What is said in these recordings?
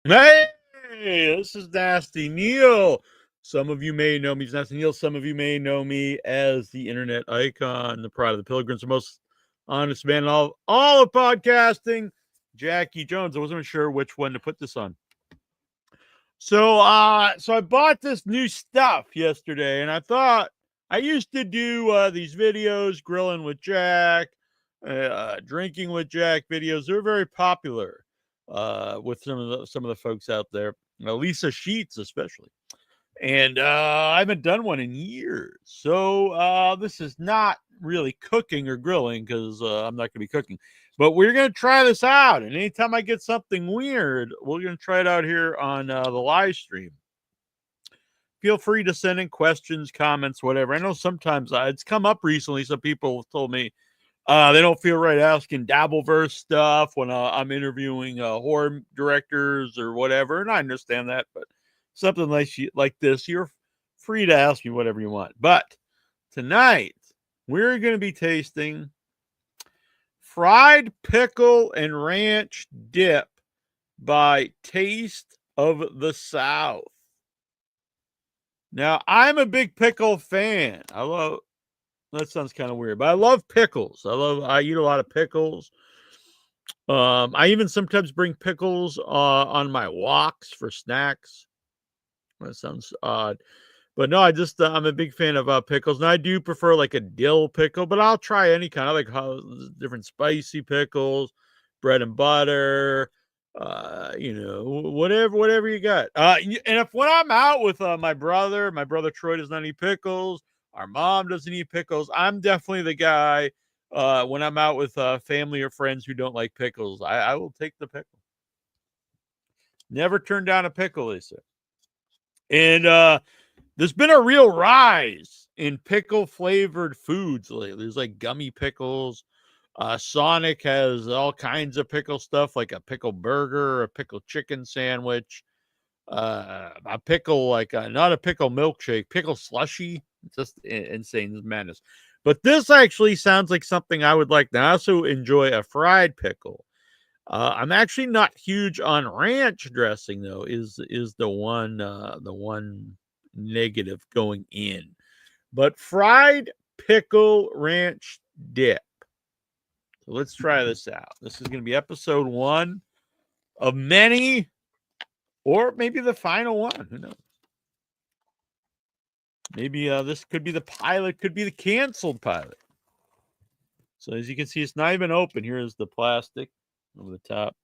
Hey, this is Nasty Neal. Some of you may know me as Nasty Neal. Some of you may know me as the internet icon, the pride of the pilgrims, the most honest man in all of podcasting, Jackie Jones. I wasn't sure which one to put this on. So I bought this new stuff yesterday, and I thought I used to do these videos, grilling with Jack, drinking with Jack videos. They're very popular with some of the folks out there. Lisa Sheets, especially. And I haven't done one in years. So this is not really cooking or grilling because I'm not going to be cooking. But we're going to try this out. And anytime I get something weird, we're going to try it out here on the live stream. Feel free to send in questions, comments, whatever. I know sometimes it's come up recently. Some people have told me they don't feel right asking Dabbleverse stuff when I'm interviewing horror directors or whatever. And I understand that. But something like this, you're free to ask me whatever you want. But tonight, we're going to be tasting fried pickle and ranch dip by Taste of the South. Now, I'm a big pickle fan. That sounds kind of weird, but I love pickles. I eat a lot of pickles. I even sometimes bring pickles on my walks for snacks. That sounds odd. But no, I'm a big fan of pickles, and I do prefer like a dill pickle, but I'll try any kind. I like how different spicy pickles, bread and butter, whatever you got. And if when I'm out with my brother Troy does not eat pickles, our mom doesn't eat pickles. I'm definitely the guy. When I'm out with family or friends who don't like pickles, I will take the pickle. Never turn down a pickle, they say. And there's been a real rise in pickle flavored foods lately. There's like gummy pickles. Sonic has all kinds of pickle stuff, like a pickle burger, a pickle chicken sandwich, a pickle not a pickle milkshake, pickle slushy. It's just insane madness. But this actually sounds like something I would like. Now, I also enjoy a fried pickle. I'm actually not huge on ranch dressing though. Is the one negative going in, but fried pickle ranch dip. So let's try this out. This is going to be episode 1 of many, or maybe the final one. Who knows? Maybe this could be the pilot, could be the canceled pilot. So as you can see, it's not even open. Here's the plastic over the top.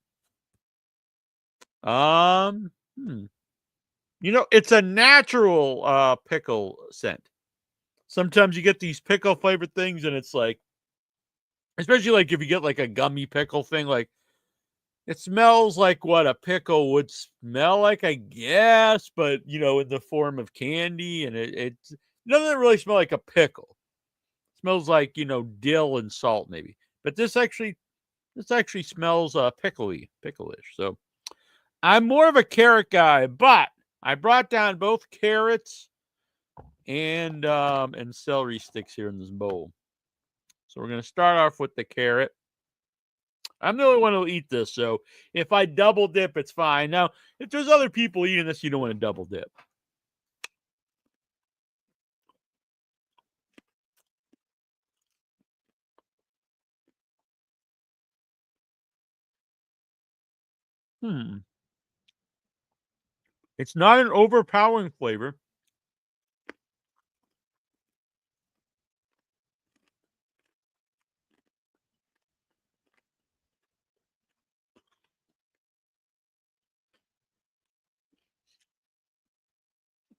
It's a natural pickle scent. Sometimes you get these pickle flavored things, and it's like, especially like if you get like a gummy pickle thing, like it smells like what a pickle would smell like, I guess, but in the form of candy, and it doesn't really smell like a pickle. It smells like dill and salt maybe, but this actually smells picklish. So I'm more of a carrot guy, but I brought down both carrots and celery sticks here in this bowl. So we're going to start off with the carrot. I'm the only one who'll eat this, so if I double dip, it's fine. Now, if there's other people eating this, you don't want to double dip. It's not an overpowering flavor.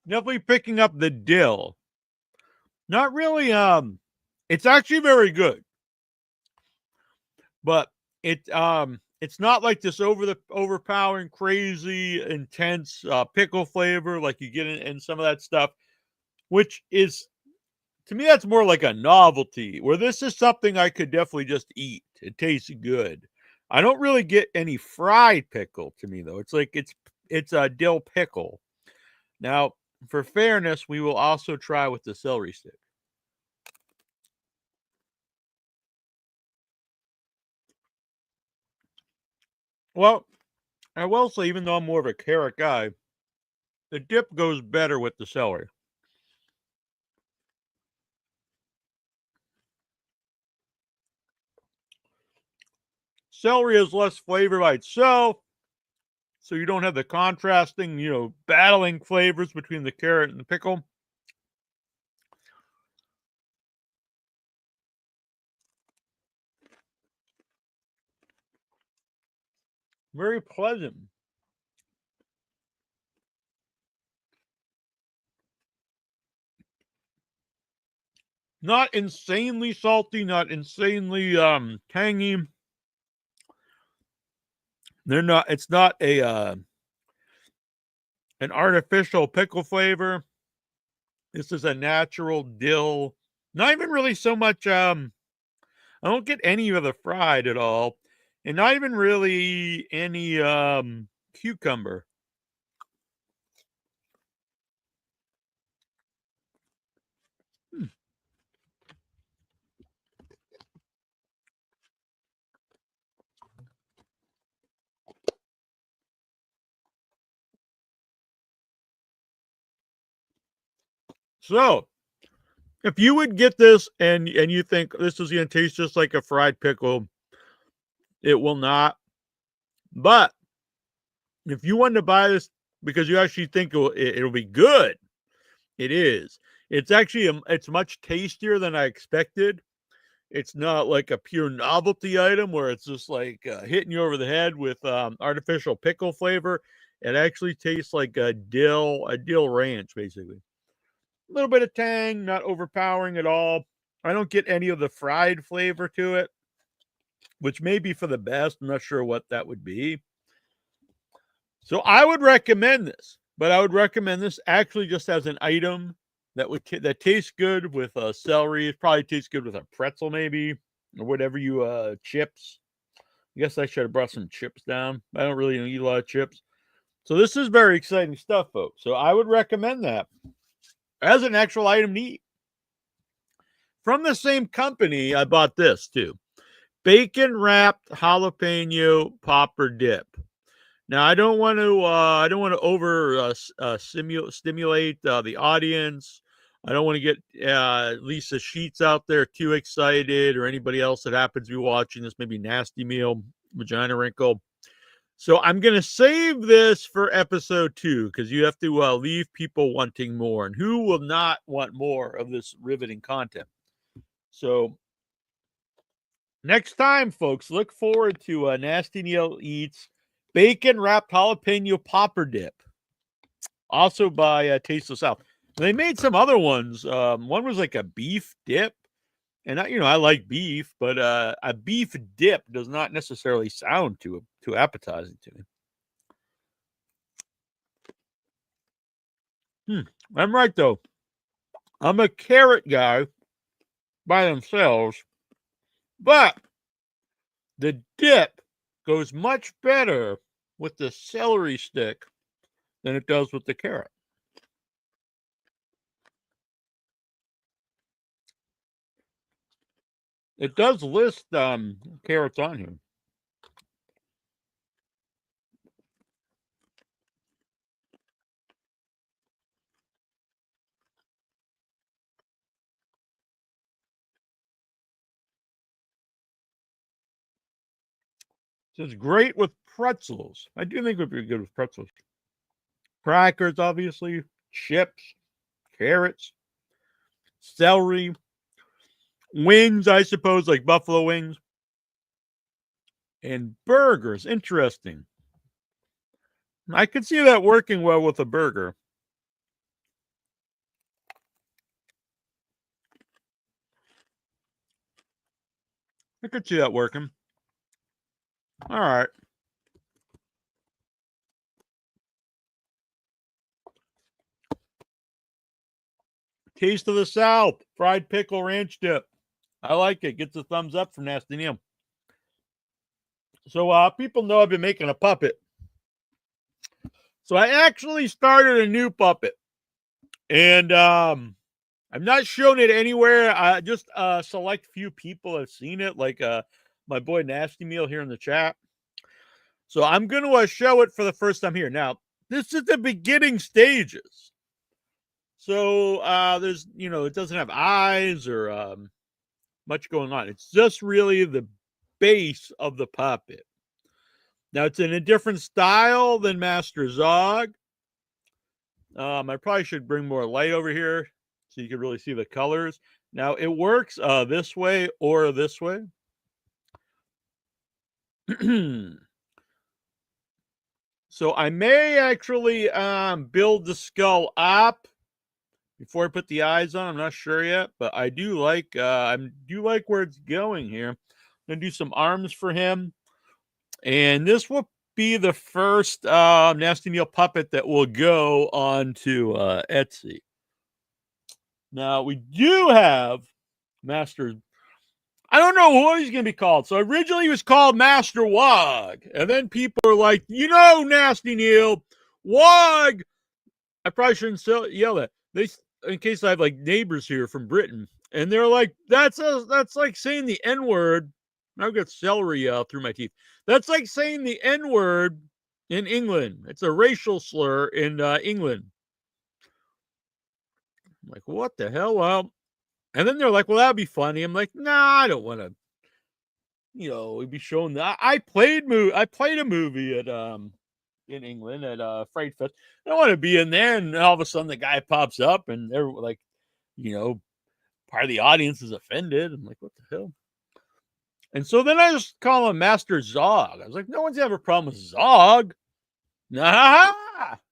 Definitely picking up the dill. Not really. It's actually very good, but it's not like this overpowering, crazy, intense pickle flavor like you get in some of that stuff, which is, to me, that's more like a novelty. Where this is something I could definitely just eat. It tastes good. I don't really get any fried pickle to me though. It's like it's a dill pickle. Now, for fairness, we will also try with the celery stick. Well, I will say, even though I'm more of a carrot guy, the dip goes better with the celery. Celery has less flavor by itself, so you don't have the contrasting, battling flavors between the carrot and the pickle. Very pleasant. Not insanely salty, not insanely tangy. It's not an artificial pickle flavor. This is a natural dill. Not even really so much I don't get any of the fried at all. And not even really any cucumber. Hmm. So, if you would get this and you think this is going to taste just like a fried pickle, it will not. But if you want to buy this because you actually think it'll be good, it is. It's actually it's much tastier than I expected. It's not like a pure novelty item where it's just like hitting you over the head with artificial pickle flavor. It actually tastes like a dill ranch, basically. A little bit of tang, not overpowering at all. I don't get any of the fried flavor to it, which may be for the best. I'm not sure what that would be. So I would recommend this, but I would recommend this actually just as an item that tastes good with celery. It probably tastes good with a pretzel, maybe, or whatever you chips. I guess I should have brought some chips down. I don't really eat a lot of chips. So this is very exciting stuff, folks. So I would recommend that as an actual item to eat. From the same company, I bought this too. Bacon wrapped jalapeno popper dip. Now I don't want to over stimulate the audience. I don't want to get Lisa Sheets out there too excited, or anybody else that happens to be watching this, maybe Nasty Meal, Vagina Wrinkle. So I'm going to save this for episode 2 because you have to leave people wanting more. And who will not want more of this riveting content? So next time, folks, look forward to Nasty Neal Eats Bacon Wrapped Jalapeno Popper Dip, also by Taste of South. They made some other ones. One was like a beef dip. And I like beef, but a beef dip does not necessarily sound too appetizing to me. I'm right though. I'm a carrot guy by themselves, but the dip goes much better with the celery stick than it does with the carrot. It does list carrots on here. So it's great with pretzels. I do think it would be good with pretzels. Crackers, obviously, chips, carrots, celery, wings, I suppose, like buffalo wings, and burgers. Interesting. I could see that working well with a burger. I could see that working. All right. Taste of the South, fried pickle ranch dip. I like it. Gets a thumbs up from Nasty Neal. So people know I've been making a puppet. So I actually started a new puppet. And I've not shown it anywhere. I just select few people have seen it, like my boy Nasty Meal here in the chat. So I'm going to show it for the first time here. Now, this is the beginning stages. So there's, it doesn't have eyes or much going on. It's just really the base of the puppet. Now, it's in a different style than Master Zog. I probably should bring more light over here so you can really see the colors. Now, it works this way or this way. So I may actually build the skull up before I put the eyes on. I'm not sure yet, but I do like where it's going here. I'm gonna do some arms for him, and this will be the first Nasty Neal puppet that will go onto Etsy. Now we do have Master. I don't know what he's going to be called. So originally he was called Master Wog. And then people are like, Nasty Neal, Wog. I probably shouldn't yell that. In case I have like neighbors here from Britain. And they're like, that's like saying the N-word. I've got celery through my teeth. That's like saying the N-word in England. It's a racial slur in England. I'm like, what the hell? Well, and then they're like, well, that'd be funny. I'm like, nah, I don't want to, we'd be showing that. I played a movie at in England at Fright Fest. I don't want to be in there and all of a sudden the guy pops up and they're like, part of the audience is offended. I'm like, what the hell? And so then I just call him Master Zog. I was like, no one's ever a problem with Zog. Nah,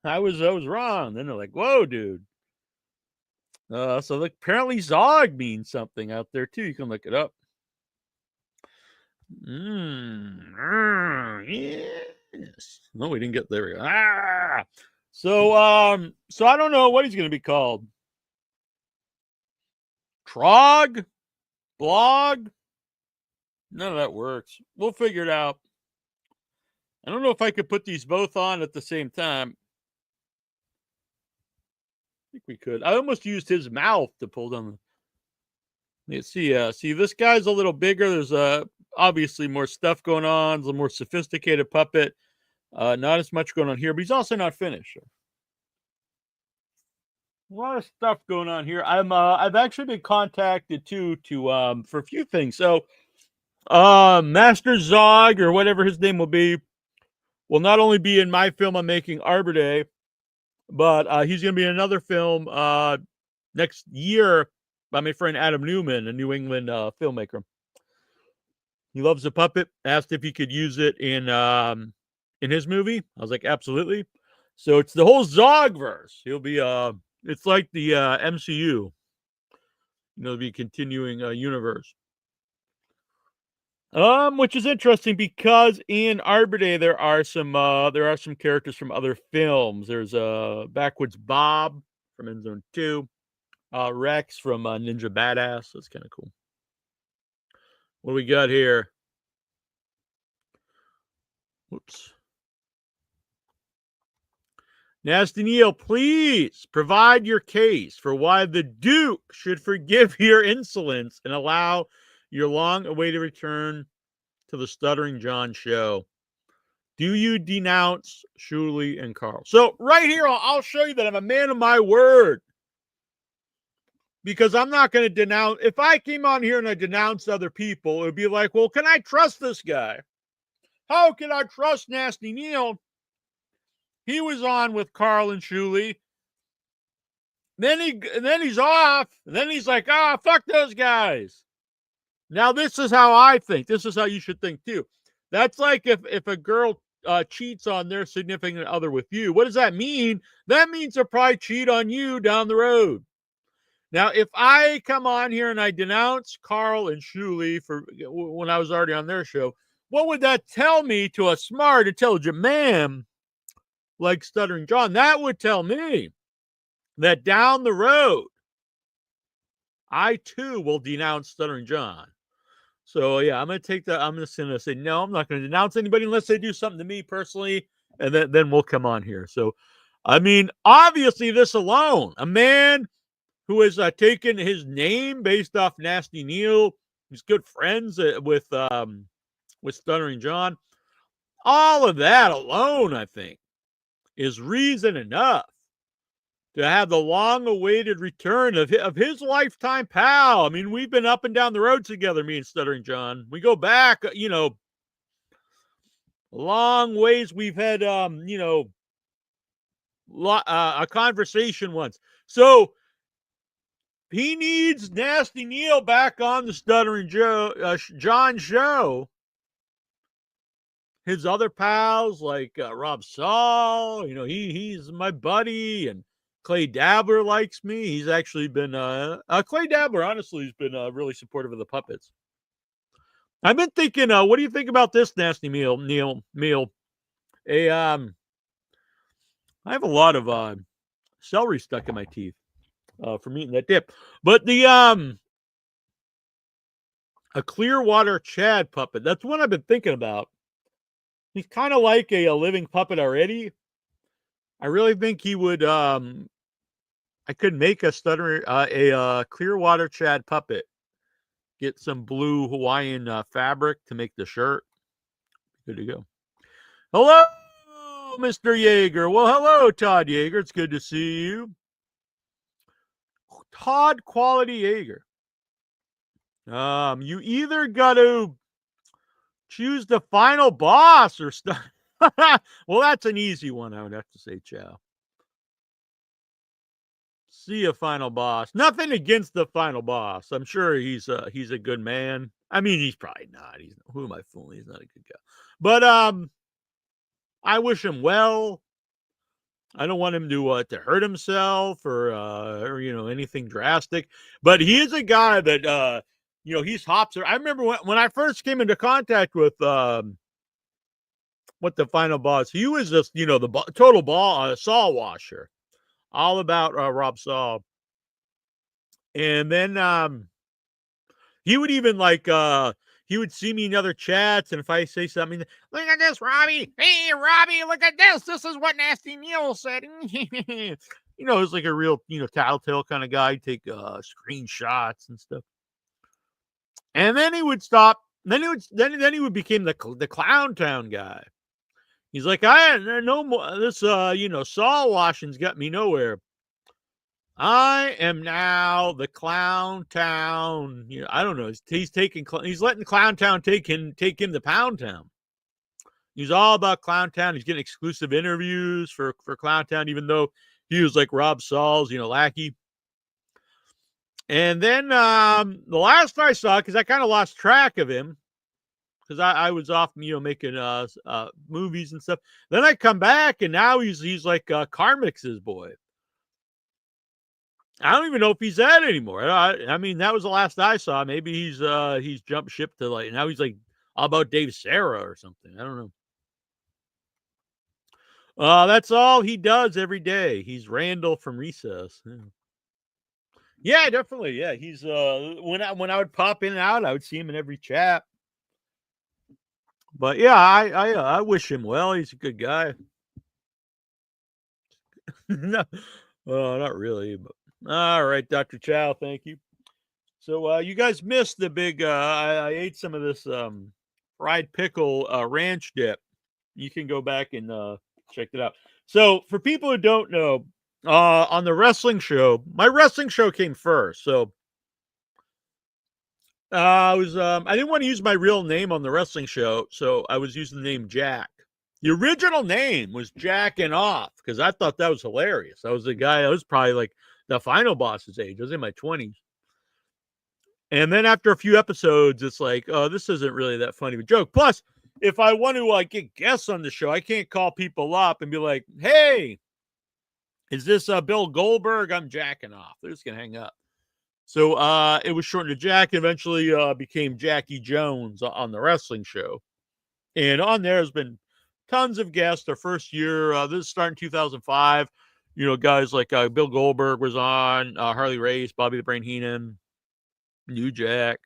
I was wrong. Then they're like, whoa, dude. So apparently Zog means something out there too. You can look it up. Yes. No, we didn't get there. We go. So I don't know what he's going to be called. Trog, blog. None of that works. We'll figure it out. I don't know if I could put these both on at the same time. I think we could. I almost used his mouth to pull down. Let's see. See, this guy's a little bigger. There's obviously more stuff going on. It's a more sophisticated puppet. Not as much going on here, but he's also not finished. A lot of stuff going on here. I've actually been contacted too for a few things. So, Master Zog or whatever his name will be will not only be in my film I'm making Arbor Day, but he's going to be in another film next year by my friend Adam Newman, a New England filmmaker. He loves the puppet. Asked if he could use it in his movie. I was like, absolutely. So it's the whole Zogverse. He'll be it's like the MCU. It'll be a continuing universe. Which is interesting because in Arbor Day there are some characters from other films. There's Backwoods Bob from End Zone 2, Rex from Ninja Badass. That's kind of cool. What do we got here? Whoops. Nasty Neal, please provide your case for why the Duke should forgive your insolence and allow your long-awaited return to the Stuttering John show. Do you denounce Shuley and Carl? So right here, I'll show you that I'm a man of my word. Because I'm not going to denounce. If I came on here and I denounced other people, it would be like, well, can I trust this guy? How can I trust Nasty Neal? He was on with Carl and Shuley. Then he's off. And then he's like, fuck those guys. Now, this is how I think. This is how you should think, too. That's like if a girl cheats on their significant other with you. What does that mean? That means they'll probably cheat on you down the road. Now, if I come on here and I denounce Carl and Shuley for when I was already on their show, what would that tell me to a smart, intelligent man like Stuttering John? That would tell me that down the road, I too will denounce Stuttering John. So yeah, I'm going to take that. I'm just going to say, no, I'm not going to denounce anybody unless they do something to me personally. And then we'll come on here. So, I mean, obviously this alone, a man who has taken his name based off Nasty Neal, he's good friends with Stuttering John. All of that alone, I think, is reason enough to have the long-awaited return of his lifetime pal. I mean, we've been up and down the road together, me and Stuttering John. We go back, long ways. We've had, a conversation once. So he needs Nasty Neal back on the Stuttering John show. His other pals like Rob Saul, he's my buddy, and Clay Dabbler likes me. He's actually been Clay Dabbler. Honestly, has been really supportive of the puppets. I've been thinking, what do you think about this, Nasty Neal? I have a lot of celery stuck in my teeth from eating that dip, but a Clearwater Chad puppet. That's what I've been thinking about. He's kind of like a living puppet already. I really think he would. I could make a Clearwater Chad puppet. Get some blue Hawaiian fabric to make the shirt. Good to go. Hello, Mr. Yeager. Well, hello, Todd Yeager. It's good to see you. Todd Quality Yeager. You either got to choose the final boss or stuff. Well, that's an easy one, I would have to say, Chow. See a final boss. Nothing against the final boss. I'm sure he's a good man. I mean, he's probably not. Who am I fooling? He's not a good guy. But I wish him well. I don't want him to hurt himself or anything drastic. But he is a guy that he's hops. I remember when I first came into contact with what the final boss. He was just the total saw washer. All about Rob Saul. And then he would even he would see me in other chats, and if I say something, look at this, Robbie. Hey, Robbie, look at this. This is what Nasty Neal said. It's like a real, tattletale kind of guy. He'd take screenshots and stuff. And then he would stop. Then he would become the Clown Town guy. He's like, I no more. This Saul washing's got me nowhere. I am now the Clown Town. I don't know. He's letting Clown Town take him to Pound Town. He's all about Clown Town. He's getting exclusive interviews for Clown Town, even though he was like Rob Saul's, lackey. And then the last I saw, because I kind of lost track of him, because I was off, making movies and stuff. Then I come back, and now he's like Carmix's boy. I don't even know if he's that anymore. I mean, that was the last I saw. Maybe he's jumped ship to now he's like all about Dave Serra or something. I don't know. That's all he does every day. He's Randall from Recess. Yeah, definitely. Yeah, he's when I would pop in and out, I would see him in every chat. But yeah, I wish him well. He's a good guy. No, not really. But all right, Dr. Chow, thank you. So you guys missed the big. I ate some of this fried pickle ranch dip. You can go back and check it out. So for people who don't know, on the wrestling show, my wrestling show came first. So I didn't want to use my real name on the wrestling show, so I was using the name Jack. The original name was Jacking Off because I thought that was hilarious. I was a guy. I was probably like the final boss's age. I was in my 20s. And then after a few episodes, it's like, oh, this isn't really that funny of a joke. Plus, if I want to get guests on the show, I can't call people up and be like, hey, is this Bill Goldberg? I'm jacking off. They're just going to hang up. So it was shortened to Jack. Eventually became Jackie Jones on the wrestling show. And on there has been tons of guests. Our first year, this started in 2005. Guys like Bill Goldberg was on, Harley Race, Bobby the Brain Heenan, New Jack,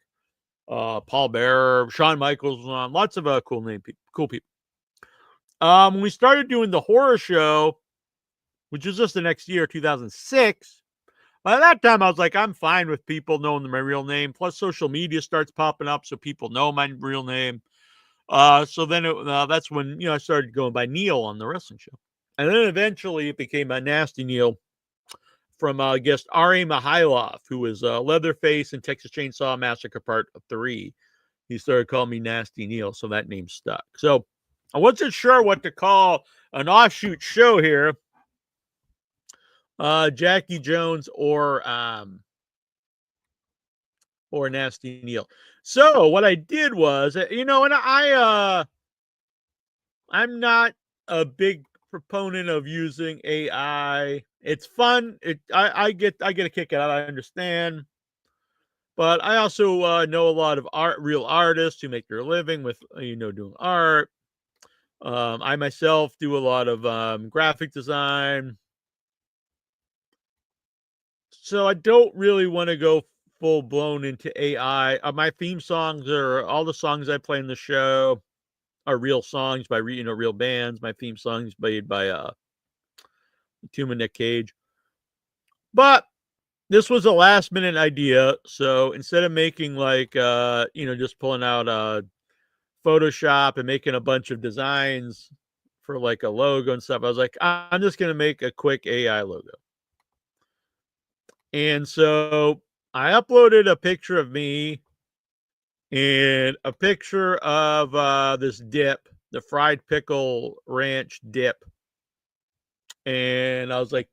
Paul Bearer, Shawn Michaels was on. Lots of cool people. When we started doing the horror show, which was just the next year, 2006, by that time, I was like, I'm fine with people knowing my real name. Plus, social media starts popping up, so people know my real name. So then that's when I started going by Neal on the wrestling show, and then eventually it became a Nasty Neal from guest Ari Mihailov, who was Leatherface in Texas Chainsaw Massacre Part 3. He started calling me Nasty Neal, so that name stuck. So I wasn't sure what to call an offshoot show here, Jackie Jones or Nasty Neal. So what I did was, and I'm not a big proponent of using AI. It's fun. I get a kick out. I understand, but I also know a lot of real artists who make their living with doing art. I myself do a lot of graphic design, so I don't really want to go full blown into AI. My theme songs are all the songs I play in the show are real songs by real bands. My theme songs made by Tuma Nick Cage. But this was a last minute idea, so instead of making just pulling out Photoshop and making a bunch of designs for like a logo and stuff, I was like, I'm just gonna make a quick AI logo. And so I uploaded a picture of me and a picture of this dip, the fried pickle ranch dip. And I was like,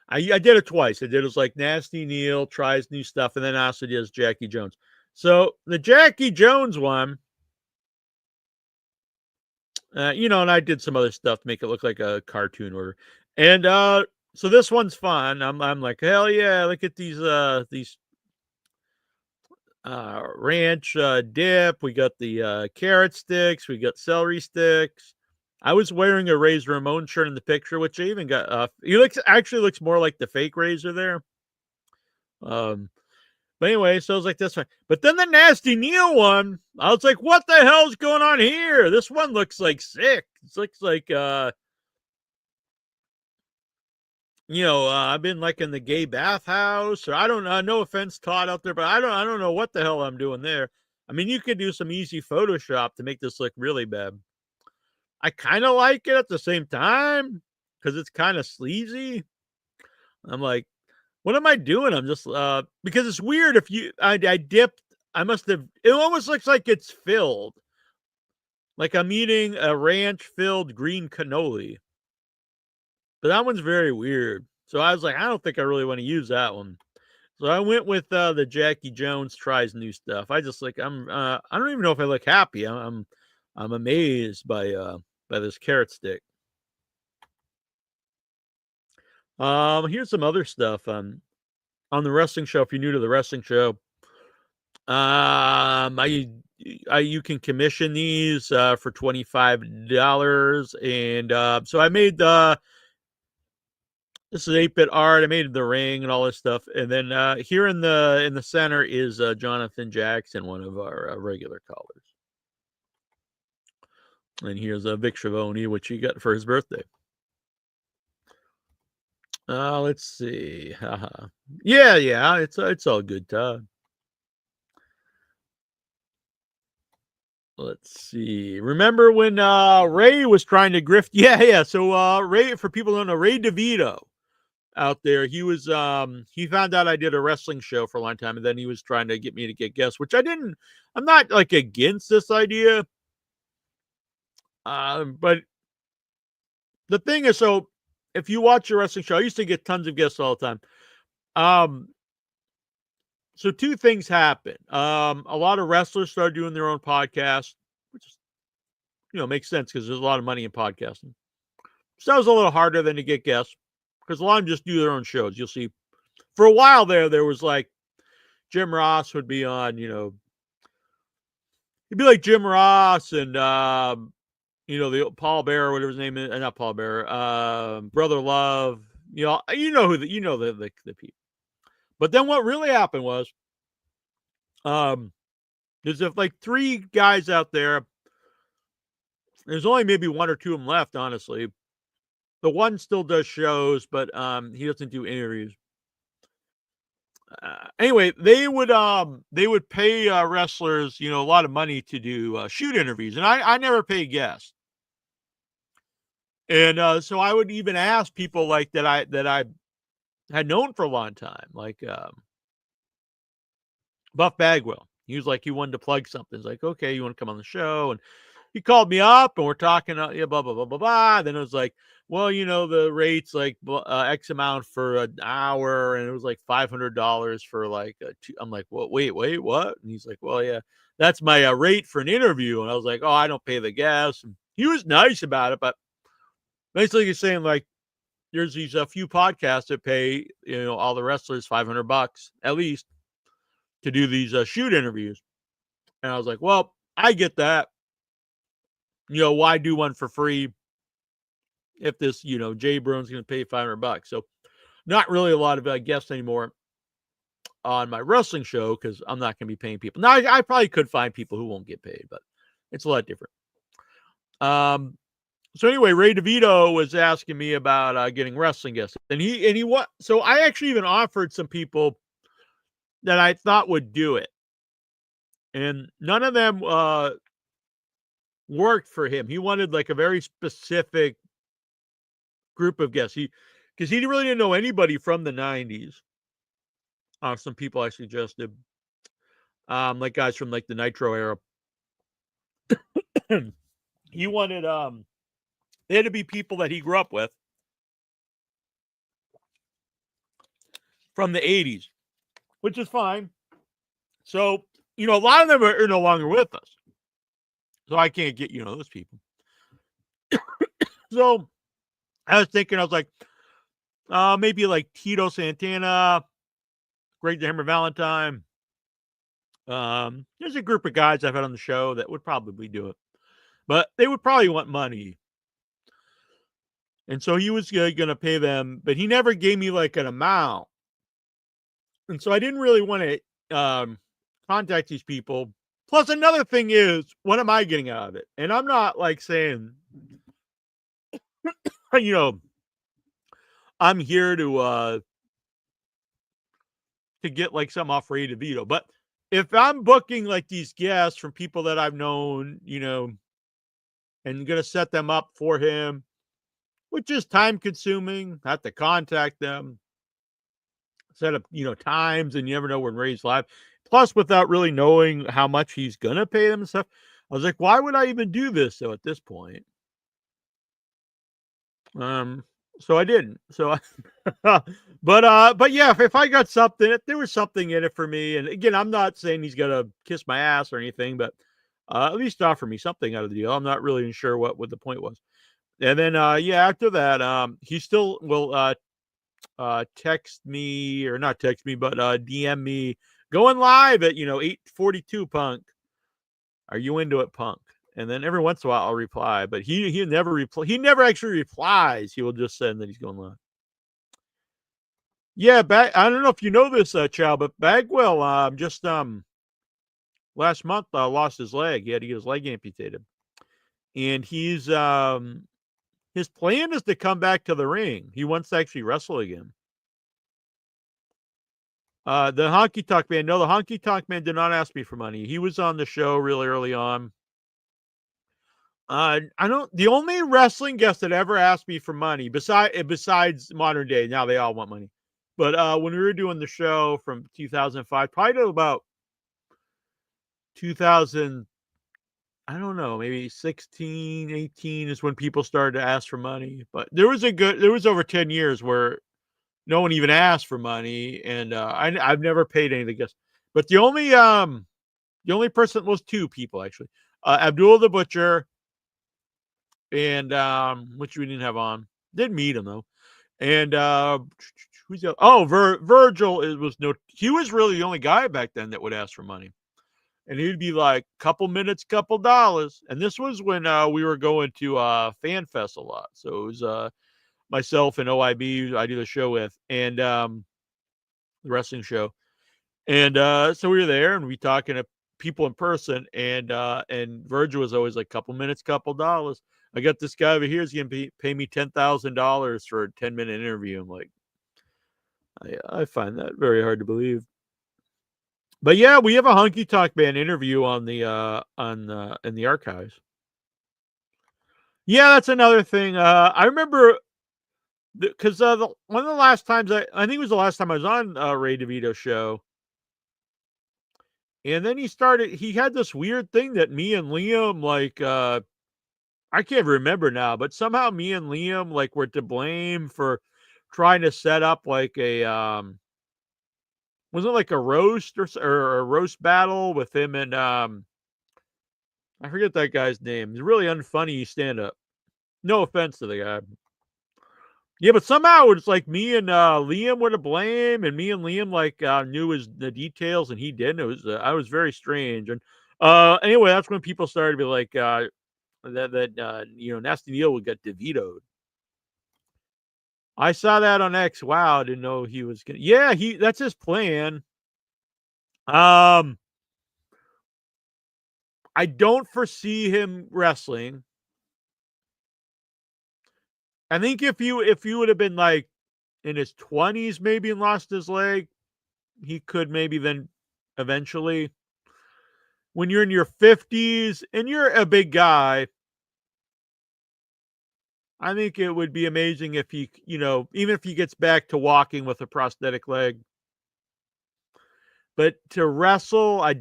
I did it twice. I did it was like Nasty Neal tries new stuff, and then I also did Jackie Jones. So the Jackie Jones one, and I did some other stuff to make it look like a cartoon order. And so this one's fun. I'm like, hell yeah, look at these ranch dip. We got the carrot sticks. We got celery sticks. I was wearing a Razor Ramon shirt in the picture, which I even got. He looks more like the fake Razor there. But anyway, so I was like, this one. But then the Nasty Neal one, I was like, what the hell's going on here? This one looks like sick. It looks like I've been like in the gay bathhouse, or I don't know. No offense, Todd out there, but I don't know what the hell I'm doing there. I mean, you could do some easy Photoshop to make this look really bad. I kind of like it at the same time because it's kind of sleazy. I'm like, what am I doing? I'm just because it's weird if I dipped. I must have. It almost looks like it's filled, like I'm eating a ranch filled green cannoli. But that one's very weird. So I was like, I don't think I really want to use that one. So I went with the Jackie Jones tries new stuff. I just I don't even know if I look happy. I'm amazed by this carrot stick. Here's some other stuff on the wrestling show. If you're new to the wrestling show, you can commission these for $25, and so I made this is 8-bit art. I made the ring and all this stuff, and then here in the center is Jonathan Jackson, one of our regular callers, and here's Vic Schiavone, which he got for his birthday. Let's see. Yeah, it's all good, Todd. Let's see. Remember when Ray was trying to grift? Yeah. So Ray, for people who don't know, Ray DeVito out there, he was he found out I did a wrestling show for a long time, and then he was trying to get me to get guests, which I didn't. I'm not like against this idea. But the thing is, so if you watch a wrestling show, I used to get tons of guests all the time. So two things happen. A lot of wrestlers started doing their own podcast, which is, makes sense because there's a lot of money in podcasting. So that was a little harder than to get guests because a lot of them just do their own shows. You'll see for a while there was like Jim Ross would be on, he'd be like Jim Ross and, the Paul Bear or whatever his name is, not Paul Bear, Brother Love, who the people. But then what really happened was, there's like 3 guys out there. There's only maybe 1 or 2 of them left, honestly. The one still does shows, but he doesn't do interviews. Anyway, they would pay wrestlers, a lot of money to do shoot interviews, and I never paid guests. And so I would even ask people like that I had known for a long time, like Buff Bagwell. He was like, he wanted to plug something. He's like, okay, you want to come on the show? And he called me up and we're talking, yeah, blah, blah, blah, blah, blah. Then it was like, well, the rate's like X amount for an hour. And it was like $500 for like, I'm like, well, wait, what? And he's like, well, yeah, that's my rate for an interview. And I was like, oh, I don't pay the gas. And he was nice about it, but basically he's saying like, there's these a few podcasts that pay, all the wrestlers $500 at least to do these shoot interviews. And I was like, well, I get that. Why do one for free if this, Jay Brown's going to pay $500? So not really a lot of guests anymore on my wrestling show because I'm not going to be paying people. Now, I probably could find people who won't get paid, but it's a lot different. So anyway, Ray DeVito was asking me about getting wrestling guests, and he what? So I actually even offered some people that I thought would do it, and none of them worked for him. He wanted like a very specific group of guests. Because he really didn't know anybody from the 90s. Some people I suggested, like guys from like the Nitro era. He wanted they had to be people that he grew up with from the 80s, which is fine. So, a lot of them are no longer with us. So I can't get, those people. So I was thinking, I was like, maybe like Tito Santana, Greg the Hammer Valentine. There's a group of guys I've had on the show that would probably do it, but they would probably want money. And so he was going to pay them, but he never gave me like an amount. And so I didn't really want to contact these people. Plus, another thing is, what am I getting out of it? And I'm not like saying, I'm here to get like some off Ray DeVito. But if I'm booking like these guests from people that I've known, and going to set them up for him, which is time consuming, have to contact them, set up, times, and you never know when Ray's live. Plus, without really knowing how much he's going to pay them and stuff, I was like, why would I even do this though at this point? So I didn't. So, but yeah, if I got something, if there was something in it for me, and again, I'm not saying he's gonna kiss my ass or anything, but at least offer me something out of the deal. I'm not really sure what the point was. And then, yeah, after that, he still will text me, or not text me, but DM me, going live at 8:42, Punk. Are you into it, Punk? And then every once in a while I'll reply, but he never reply. He never actually replies. He will just send that he's going live. Yeah, I don't know if you know this, Chow, but Bagwell just last month lost his leg. He had to get his leg amputated, and he's his plan is to come back to the ring. He wants to actually wrestle again. The Honky Tonk Man. No, the Honky Tonk Man did not ask me for money. He was on the show really early on. The only wrestling guest that ever asked me for money, besides modern day, now they all want money. But when we were doing the show from 2005, probably to about 2000, I don't know, maybe 16, 18 is when people started to ask for money. But there was over 10 years where no one even asked for money, and I've never paid any of the guests. But the only person was two people actually, Abdul the Butcher, and which we didn't have on. Did meet him though, and who's the Virgil? He was really the only guy back then that would ask for money, and he'd be like, couple minutes, couple dollars. And this was when we were going to Fan Fest a lot, so it was myself and OIB I do the show with, and the wrestling show, and so we were there and we talking to people in person, and Virgil was always like, couple minutes, couple dollars. I got this guy over here is gonna pay me $10,000 for a 10-minute interview. I'm like, I find that very hard to believe. But yeah, we have a Honky Tonk Man interview on the in the archives. Yeah, that's another thing. I remember because one of the last times I think it was the last time I was on Ray DeVito's show, and then he had this weird thing that me and Liam like I can't remember now, but somehow me and Liam like were to blame for trying to set up like a was it like a roast or a roast battle with him and I forget that guy's name. He's really unfunny stand up. No offense to the guy. Yeah, but somehow it's like me and Liam were to blame, and me and Liam like knew the details, and he didn't. It was I was very strange, and anyway, that's when people started to be like that Nasty Neal would get DeVitoed. I saw that on X. Wow, I didn't know he was gonna. Yeah, that's his plan. Um, I don't foresee him wrestling. I think if you would have been like in his 20s maybe and lost his leg, he could maybe then eventually. When you're in your 50s and you're a big guy, I think it would be amazing if even if he gets back to walking with a prosthetic leg. But to wrestle, I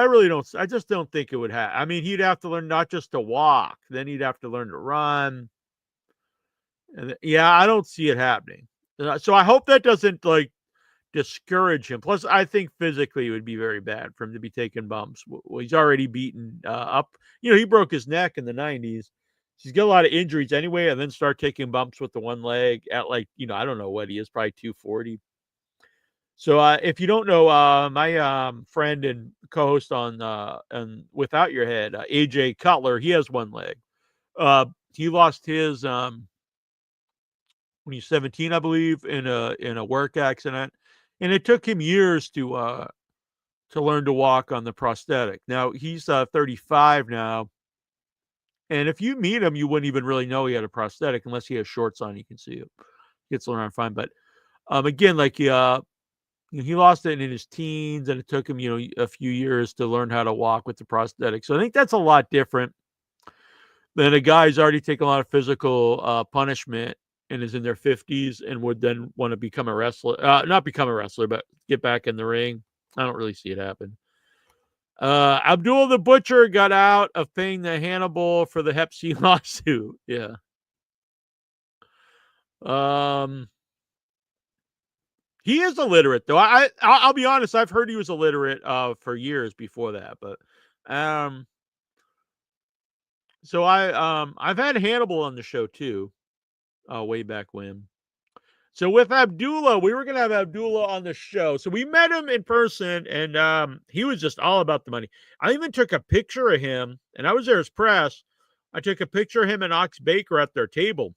really don't, I just don't think it would happen. I mean, he'd have to learn not just to walk, then he'd have to learn to run. And yeah, I don't see it happening. So I hope that doesn't like discourage him. Plus, I think physically it would be very bad for him to be taking bumps. Well, he's already beaten up. He broke his neck in the 90s. He's got a lot of injuries anyway, and then start taking bumps with the one leg at like, I don't know what he is, probably 240. So if you don't know, my friend and co-host on and Without Your Head, AJ Cutler, he has one leg. He lost his when he's 17, I believe, in a work accident, and it took him years to learn to walk on the prosthetic. Now he's 35 now, and if you meet him, you wouldn't even really know he had a prosthetic unless he has shorts on. You can see it. Gets around fine, but again, like he lost it in his teens, and it took him a few years to learn how to walk with the prosthetic. So I think that's a lot different than a guy who's already taken a lot of physical punishment and is in their 50s and would then want to become a wrestler, not become a wrestler, but get back in the ring. I don't really see it happen. Abdul the Butcher got out of paying the Hannibal for the Hep C lawsuit. Yeah. He is illiterate though. I'll be honest. I've heard he was illiterate for years before that, but so I've had Hannibal on the show too, way back when. So with Abdullah, we were gonna have Abdullah on the show. So we met him in person, and he was just all about the money. I even took a picture of him, and I was there as press. I took a picture of him and Ox Baker at their table,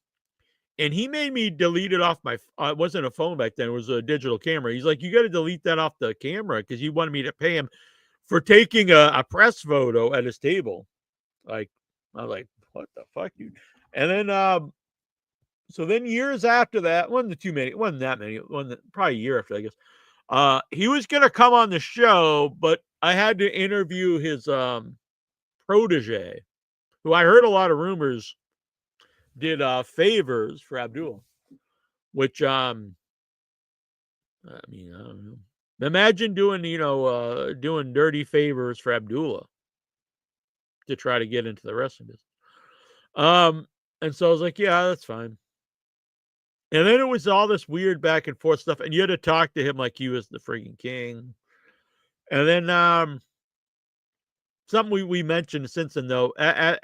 and he made me delete it off my. It wasn't a phone back then; it was a digital camera. He's like, "You got to delete that off the camera," because he wanted me to pay him for taking a press photo at his table. Like, I was like, "What the fuck, dude?" And then so then years after that, wasn't that many, probably a year after, I guess. He was gonna come on the show, but I had to interview his protege, who I heard a lot of rumors did favors for Abdul, which I mean, I don't know. Imagine doing, doing dirty favors for Abdullah to try to get into the wrestling business. And so I was like, yeah, that's fine. And then it was all this weird back and forth stuff, and you had to talk to him like he was the freaking king. And then something we mentioned since then though, I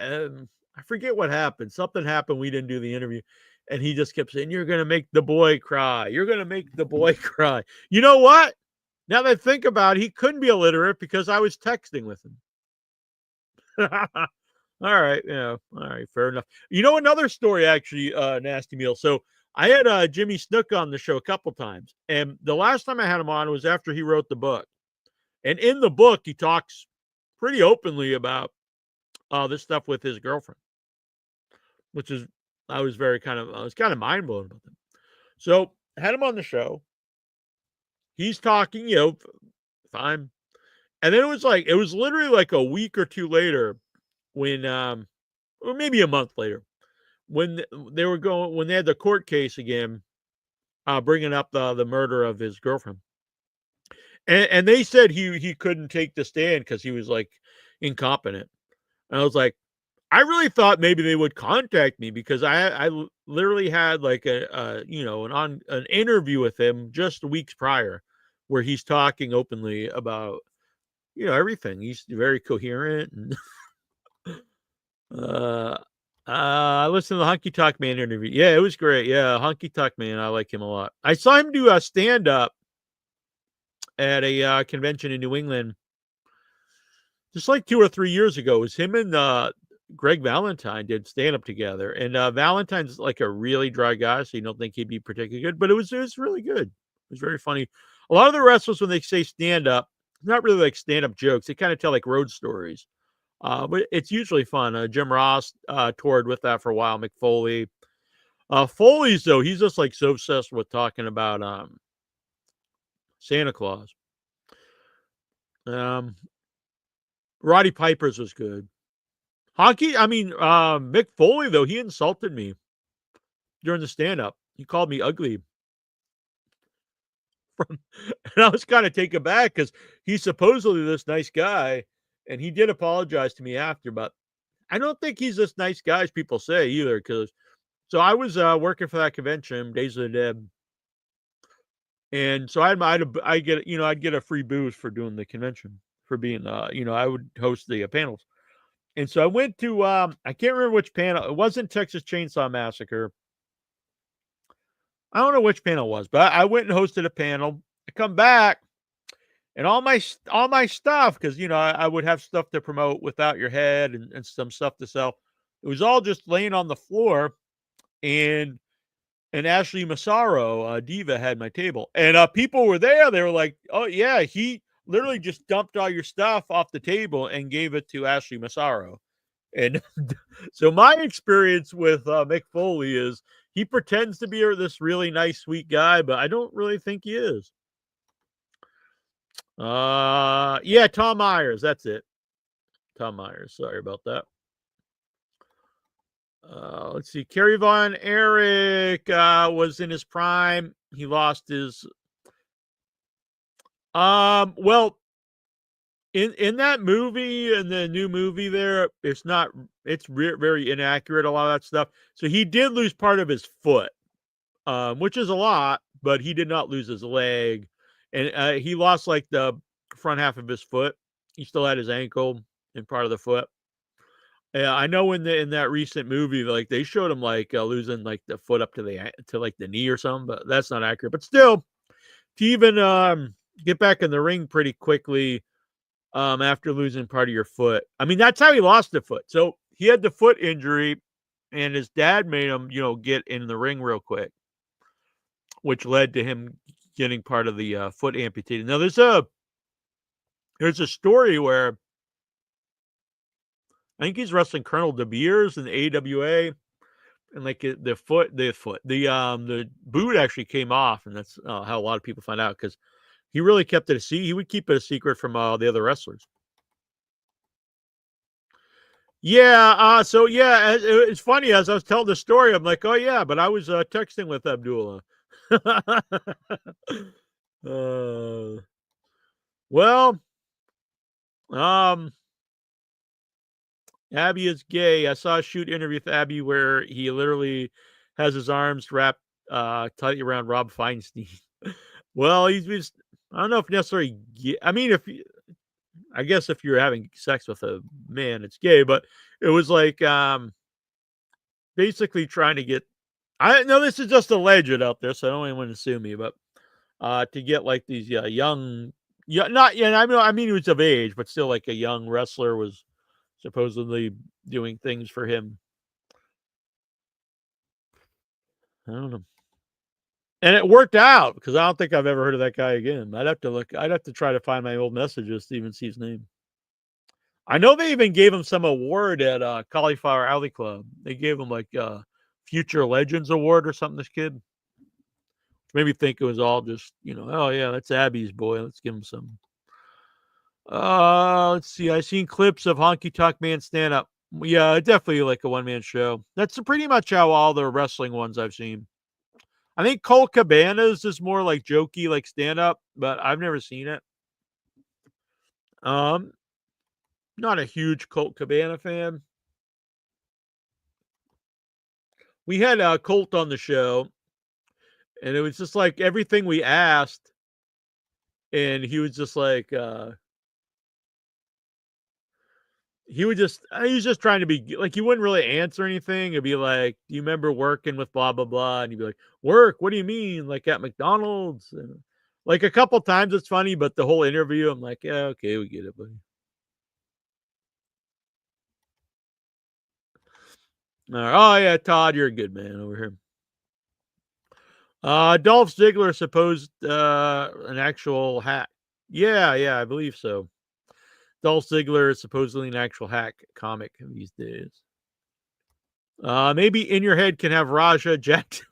forget what happened. Something happened. We didn't do the interview, and he just kept saying, "You're gonna make the boy cry. You're gonna make the boy cry." You know what? Now that I think about it, he couldn't be illiterate because I was texting with him. All right, yeah, all right, fair enough. Another story actually, Nasty Meal. So I had Jimmy Snook on the show a couple times, and the last time I had him on was after he wrote the book. And in the book, he talks pretty openly about this stuff with his girlfriend, which is I was kind of mind blown about them. So I had him on the show, he's talking, fine. And then it was literally like a week or two later when, or maybe a month later, when when they had the court case again, bringing up the murder of his girlfriend. And they said he couldn't take the stand because he was like incompetent. And I was like, I really thought maybe they would contact me because I literally had like an interview with him just weeks prior, where he's talking openly about everything. He's very coherent and uh I listened to the Hunky Talk Man interview. Yeah, it was great. Yeah, Hunky Talk Man, I like him a lot. I saw him do a stand up at a convention in New England just like 2 or 3 years ago. It was him and Greg Valentine did stand up together, and Valentine's like a really dry guy, so you don't think he'd be particularly good, but it was really good. It was very funny. A lot of the wrestlers, when they say stand up, it's not really like stand up jokes. They kind of tell like road stories, but it's usually fun. Jim Ross toured with that for a while. Mick Foley. Foley's though, he's just like so obsessed with talking about Santa Claus. Um, Roddy Piper's was good. Mick Foley, though, he insulted me during the stand-up. He called me ugly. And I was kind of taken back because he's supposedly this nice guy, and he did apologize to me after, but I don't think he's this nice guy as people say either. So I was working for that convention, Days of the Dead, and so I'd get a free booze for doing the convention, for being I would host the panels. And so I went to I can't remember which panel. It wasn't Texas Chainsaw Massacre. I don't know which panel it was, but I went and hosted a panel. I come back and all my stuff, because I would have stuff to promote without your head and some stuff to sell. It was all just laying on the floor, and Ashley Massaro, Diva, had my table, and people were there. They were like, "Oh yeah, he literally just dumped all your stuff off the table and gave it to Ashley Massaro." And so my experience with Mick Foley is he pretends to be this really nice, sweet guy, but I don't really think he is. Yeah, Tom Myers. That's it. Tom Myers. Sorry about that. Let's see. Kerry Von Erich was in his prime. He lost his. Well, in that movie and the new movie there, it's very inaccurate, a lot of that stuff. So he did lose part of his foot, which is a lot, but he did not lose his leg, and he lost like the front half of his foot. He still had his ankle and part of the foot. Yeah, I know in that recent movie, like they showed him like losing like the foot up to like the knee or something, but that's not accurate. But still, to even get back in the ring pretty quickly after losing part of your foot. I mean, that's how he lost the foot. So he had the foot injury, and his dad made him, get in the ring real quick, which led to him getting part of the foot amputated. Now, there's a story where I think he's wrestling Colonel De Beers in the AWA, and like the boot actually came off, and that's how a lot of people find out, because he really kept it a secret. He would keep it a secret from the other wrestlers. Yeah. So yeah, it's funny, as I was telling the story, I'm like, oh yeah, but I was texting with Abdullah. Well, Abby is gay. I saw a shoot interview with Abby where he literally has his arms wrapped tightly around Rob Feinstein. Well, he's I don't know if necessarily. I mean, I guess if you're having sex with a man, it's gay. But it was like basically trying to get. I know this is just a legend out there, so I don't want anyone to sue me. But to get like these young, not I mean he was of age, but still like a young wrestler was supposedly doing things for him. I don't know. And it worked out, because I don't think I've ever heard of that guy again. I'd have to try to find my old messages to even see his name. I know they even gave him some award at Cauliflower Alley Club. They gave him like Future Legends Award or something, this kid. Made me think it was all just, oh yeah, that's Abby's boy. Let's give him some. Let's see. I've seen clips of Honky Tonk Man stand up. Yeah, definitely like a one man show. That's pretty much how all the wrestling ones I've seen. I think Colt Cabana's is more like jokey, like stand up, but I've never seen it. Um, Not a huge Colt Cabana fan. We had Colt on the show, and it was just like everything we asked, and he was just like, he was just trying to be like, he wouldn't really answer anything. It'd be like, do you remember working with blah blah blah? And he'd be like, work? What do you mean? Like at McDonald's? And like a couple times it's funny, but the whole interview, I'm like, yeah, okay, we get it, buddy. Oh yeah, Todd, you're a good man over here. Dolph Ziggler supposed an actual hack. Yeah, I believe so. Dolph Ziggler is supposedly an actual hack comic these days. Maybe In Your Head can have Raja Jackson.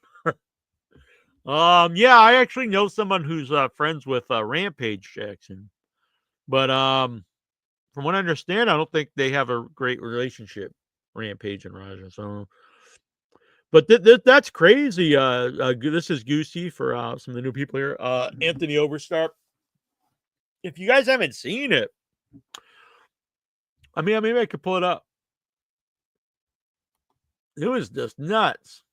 Yeah, I actually know someone who's friends with Rampage Jackson, but from what I understand, I don't think they have a great relationship, Rampage and Raja. So, but that's crazy. This is Goosey for some of the new people here. Anthony Overstar. If you guys haven't seen it, I mean, maybe I could pull it up. It was just nuts.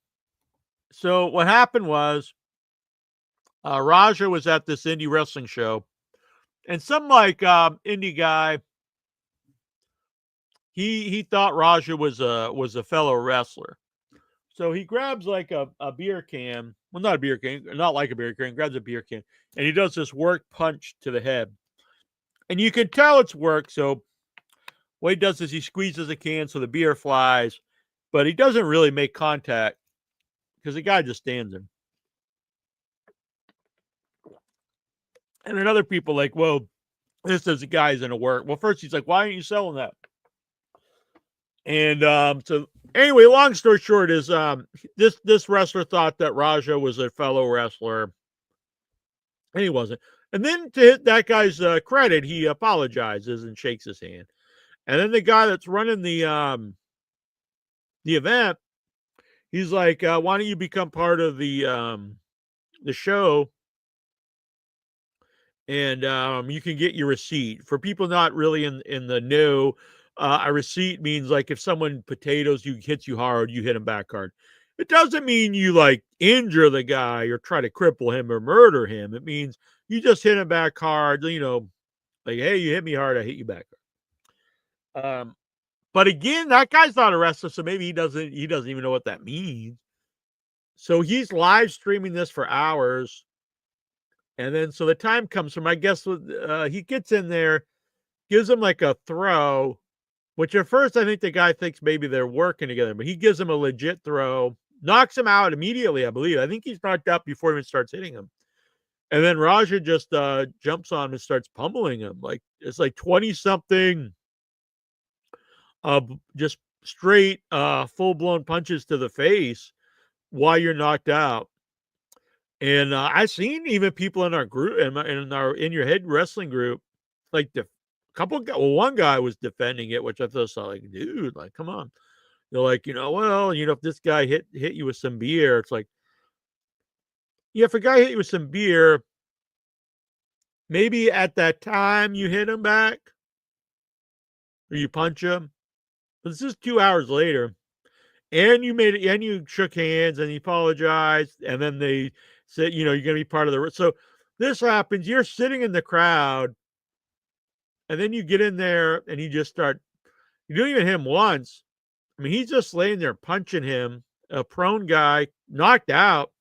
So what happened was, Raja was at this indie wrestling show, and some like indie guy, he thought Raja was a fellow wrestler. So he grabs like a beer can. Well, not a beer can, not like a beer can, grabs a beer can, and he does this work punch to the head. And you can tell it's work. So what he does is he squeezes a can so the beer flies, but he doesn't really make contact because the guy just stands him. And then other people like, well, this is a guy's gonna work. Well, first he's like, why aren't you selling that? And so anyway, long story short is this wrestler thought that Raja was a fellow wrestler, and he wasn't. And then to that guy's credit, he apologizes and shakes his hand. And then the guy that's running the event, he's like, "Why don't you become part of the show? And you can get your receipt." For people not really in the know, a receipt means like if someone potatoes you, hits you hard, you hit him back hard. It doesn't mean you like injure the guy or try to cripple him or murder him. It means you just hit him back hard. Like, hey, you hit me hard, I hit you back hard. But again, that guy's not a wrestler, so maybe he doesn't even know what that means. So he's live streaming this for hours. And then so the time comes from, I guess, he gets in there, gives him like a throw, which at first I think the guy thinks maybe they're working together, but he gives him a legit throw, knocks him out immediately, I believe. I think he's knocked out before he even starts hitting him. And then Raja just jumps on him and starts pummeling him. Like it's like 20 something just straight full blown punches to the face while you're knocked out. And I've seen even people in our group, in our In Your Head wrestling group, like one guy was defending it, which I thought like, dude, like, come on. They're like, well, if this guy hit you with some beer, it's like, yeah, if a guy hit you with some beer, maybe at that time you hit him back or you punch him. But this is 2 hours later, and you shook hands and you apologized, and then they said, you're going to be part of the. So this happens. You're sitting in the crowd, and then you get in there and you just start. You don't even hit him once. I mean, he's just laying there punching him, a prone guy, knocked out.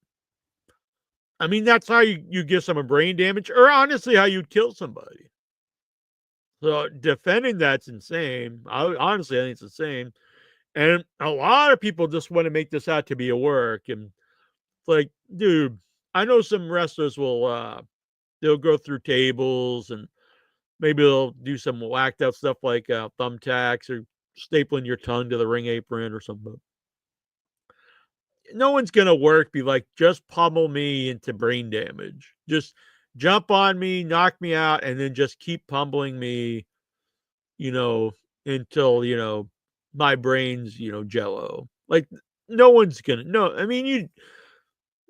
I mean, that's how you give someone brain damage, or honestly, how you'd kill somebody. So defending that's insane. I think it's insane. And a lot of people just want to make this out to be a work. And it's like, dude, I know some wrestlers they'll go through tables and maybe they'll do some whacked out stuff like thumbtacks or stapling your tongue to the ring apron or something. no one's gonna be like, just pummel me into brain damage. Just jump on me, knock me out, and then just keep pummeling me, you know, until, my brain's, jello. Like, no one's gonna no, I mean,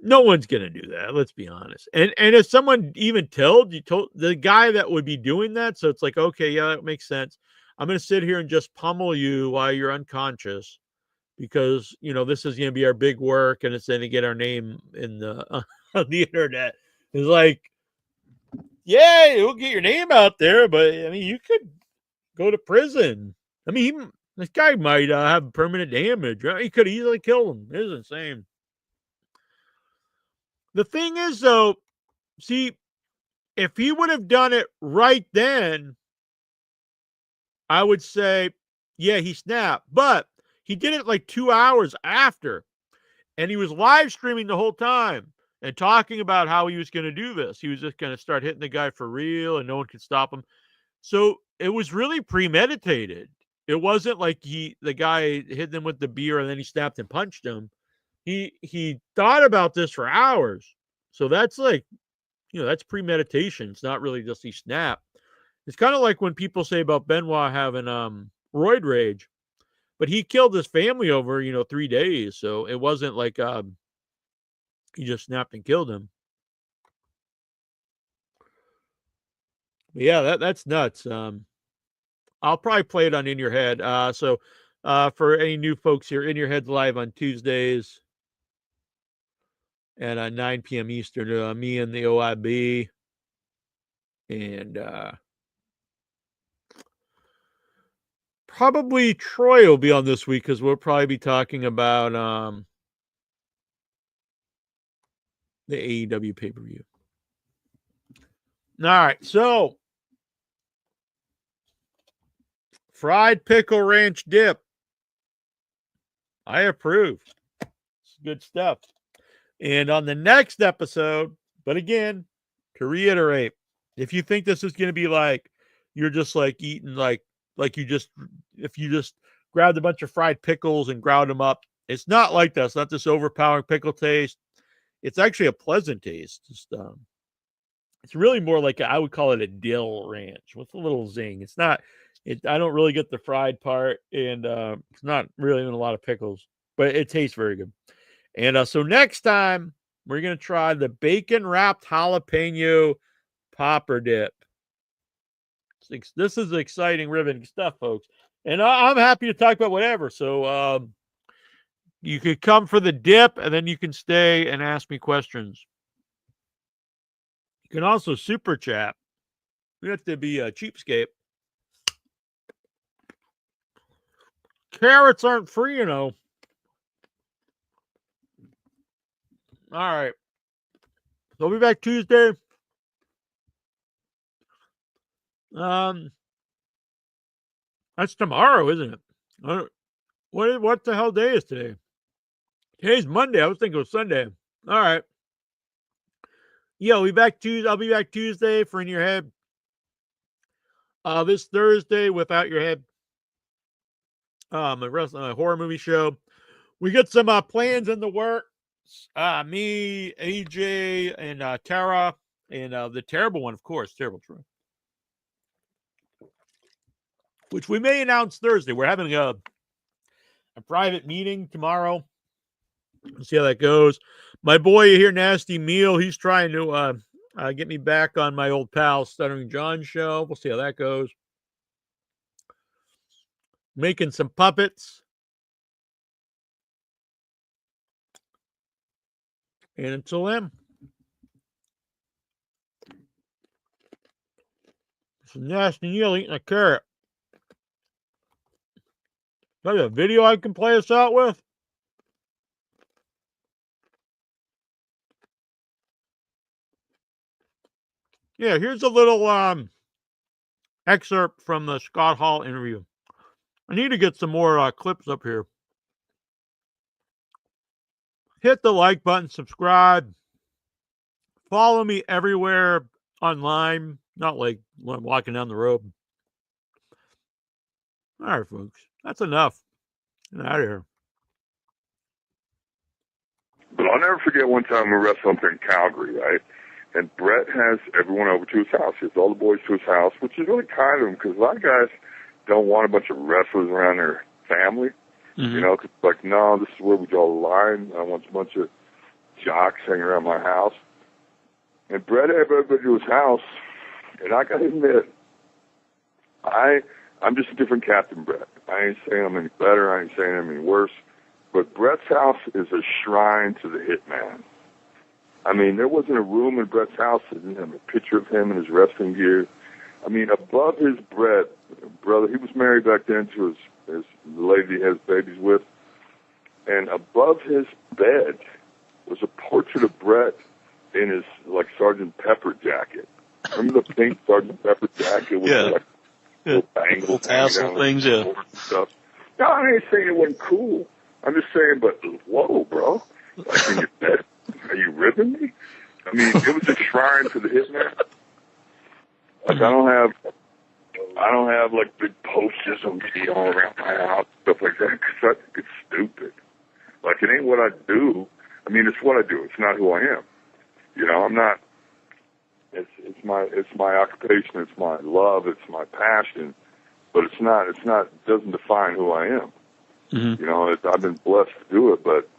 no one's gonna do that. Let's be honest. And if someone even told the guy that would be doing that, so it's like, okay, yeah, that makes sense. I'm gonna sit here and just pummel you while you're unconscious because this is gonna be our big work and it's gonna get our name in the on the internet. It's like, yeah, you'll get your name out there, but I mean, you could go to prison. I mean, this guy might have permanent damage. Right? He could easily kill him. It is insane. The thing is, though, see, if he would have done it right then, I would say, yeah, he snapped. But he did it like 2 hours after. And he was live streaming the whole time and talking about how he was going to do this. He was just going to start hitting the guy for real and no one could stop him. So it was really premeditated. It wasn't like the guy hit them with the beer and then he snapped and punched him. He thought about this for hours. So that's like, that's premeditation. It's not really just he snapped. It's kind of like when people say about Benoit having roid rage, but he killed his family over 3 days. So it wasn't like he just snapped and killed him. But yeah, that's nuts. I'll probably play it on In Your Head. So for any new folks here, In Your Head's live on Tuesdays at 9 p.m. Eastern. Me and the OIB. And probably Troy will be on this week because we'll probably be talking about the AEW pay-per-view. All right, so fried pickle ranch dip. I approve. It's good stuff. And on the next episode, but again, to reiterate, if you think this is going to be like you're just like eating like if you just grabbed a bunch of fried pickles and ground them up, it's not like that. It's not this overpowering pickle taste. It's actually a pleasant taste. It's really more like I would call it a dill ranch with a little zing. It's not. I don't really get the fried part, and it's not really even a lot of pickles, but it tastes very good. And so next time we're gonna try the bacon wrapped jalapeno popper dip. This is exciting, riveting stuff, folks. And I'm happy to talk about whatever. So you could come for the dip, and then you can stay and ask me questions. You can also super chat. You have to be a cheapskate. Carrots aren't free, All right. So I'll be back Tuesday. That's tomorrow, isn't it? What the hell day is today? Today's Monday. I was thinking it was Sunday. All right. Yeah, I'll be back Tuesday for In Your Head. This Thursday, Without Your Head. A horror movie show. We got some plans in the works. Me, AJ, and Tara, and the terrible one, of course, Terrible True, which we may announce Thursday. We're having a private meeting tomorrow. We'll see how that goes. My boy here, Nasty Neal, he's trying to get me back on my old pal Stuttering John show. We'll see how that goes. Making some puppets. And until then, it's Nasty Neal eating a carrot. Got a video I can play us out with? Yeah, here's a little excerpt from the Scott Hall interview. I need to get some more clips up here. Hit the like button, subscribe, follow me everywhere online, not like when I'm walking down the road. All right, folks, that's enough. Get out of here. But I'll never forget one time we wrestled up in Calgary, right? And Brett has everyone over to his house. He has all the boys to his house, which is really kind of him because a lot of guys don't want a bunch of wrestlers around their family. Mm-hmm. You know, cause it's like, no, this is where we draw the line. I want a bunch of jocks hanging around my house. And Brett had everybody to his house, and I got to admit, I'm just a different cat than Brett. I ain't saying I'm any better. I ain't saying I'm any worse. But Brett's house is a shrine to the Hitman. I mean, there wasn't a room in Brett's house that didn't have a picture of him in his wrestling gear. I mean, above his brother, he was married back then to his lady he has babies with, and above his bed was a portrait of Brett in his, like, Sergeant Pepper jacket. Remember the pink Sergeant Pepper jacket with like little bangles, tassel things, and stuff? No, I ain't saying it wasn't cool. I'm just saying, but whoa, bro. Like, in your bed, are you ripping me? I mean, it was a shrine to the Hitman. Like, I don't have like big posters of me all around my house, stuff like that, because I think it's stupid. Like, it ain't what I do. I mean, it's what I do. It's not who I am. You know, I'm not. It's my occupation. It's my love. It's my passion. But it's not. It doesn't define who I am. Mm-hmm. You know, I've been blessed to do it, but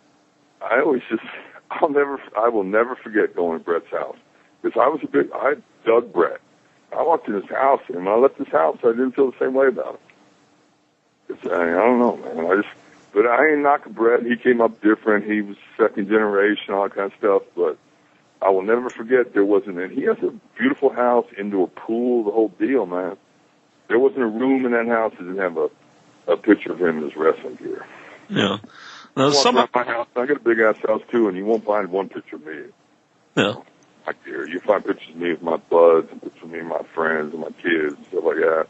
I will never forget going to Brett's house because I dug Brett. I walked in his house, and when I left his house, I didn't feel the same way about it. I don't know, man. But I ain't knocking Brett. He came up different. He was second generation, all that kind of stuff. But I will never forget there wasn't. And he has a beautiful house, indoor pool, the whole deal, man. There wasn't a room in that house that didn't have a picture of him in his wrestling gear. Yeah. Now, my house. I got a big ass house too, and you won't find one picture of me. Yeah. My gear. You find pictures of me with my buds, and pictures of me and my friends and my kids and stuff like that.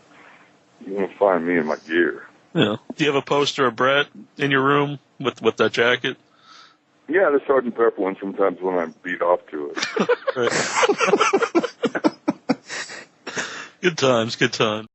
You won't find me in my gear. Yeah. Do you have a poster of Brett in your room with that jacket? Yeah, the Sergeant Pepper one sometimes when I beat off to it. Good times, good times.